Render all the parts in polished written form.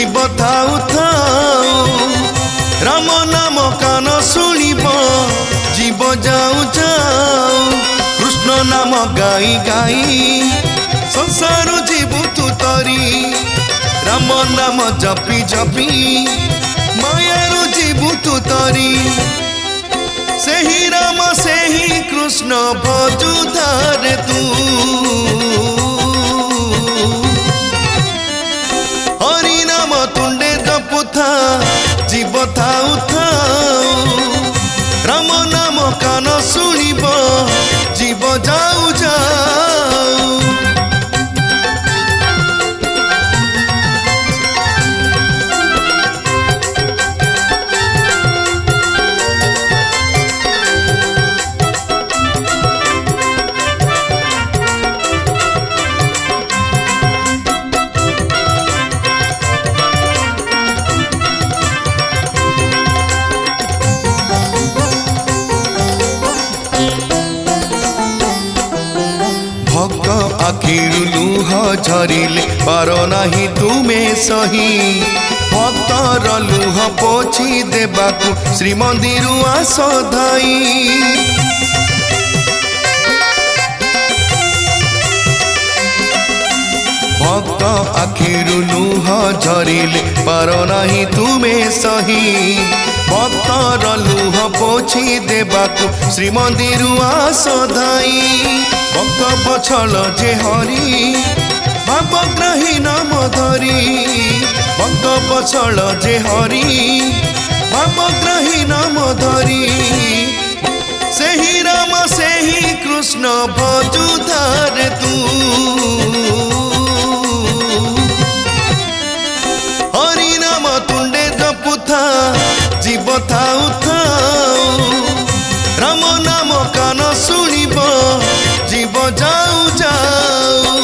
जीव थाउ थाउ राम नाम कान शुणिब जीव जाऊ जाऊ कृष्ण नाम गाई गाई संसार जीवु तू तरी राम नाम जपी जपी मायारु जीवु तू तरी सेही राम सेही कृष्ण भजु धारे तू हरि नाम तुंडे जपुथा जीव थाउ थाउ राम नाम कान शुणिब जीव जाऊ जाऊ आखिरु लुह झरिले पार नाही तुमे सही भक्तर लुह पोछि देबाकु श्रीमंदिर आस धाई भक्त आखिरु लुह झरिले पार नाही तुमे सही भक्तर लुह पोछि देबाकु श्रीमंदिर आस धाई भक्त बछल जे हरि भावग्राही नाम धरी भक्त बछल जे हरि भावग्राही नाम धरी सेही राम सेही कृष्ण भजु धारे तू हरि नाम तुंडे जपुथा जीव थाउ थाउ राम नाम कान शुणिब जीव जाऊ जाऊ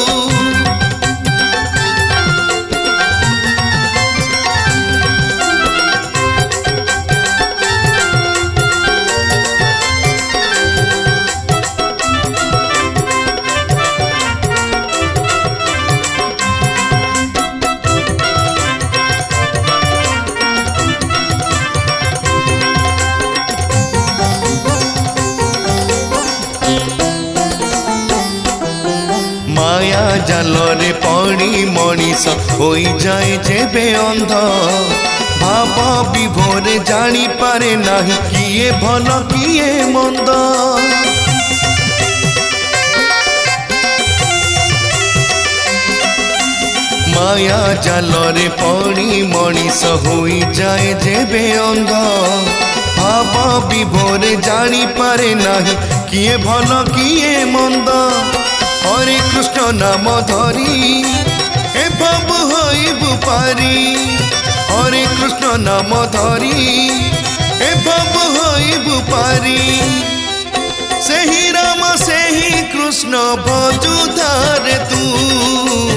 माया जालरे पड़ी मनीष हो जाए जेबे अंध भाव विभोरे जानी पारे नहीं किए भल किए मंद माया जालरे पड़ी मनीष हो जाए जेबे अंध भाव विभोरे जानी पारे नहीं किए भल किए मंद हरे कृष्ण नाम धरी हे बाबू होइबु पारी हरे कृष्ण नाम धरी हे बाबू होइबु पारी सेही राम सेही कृष्ण भजु धारे तू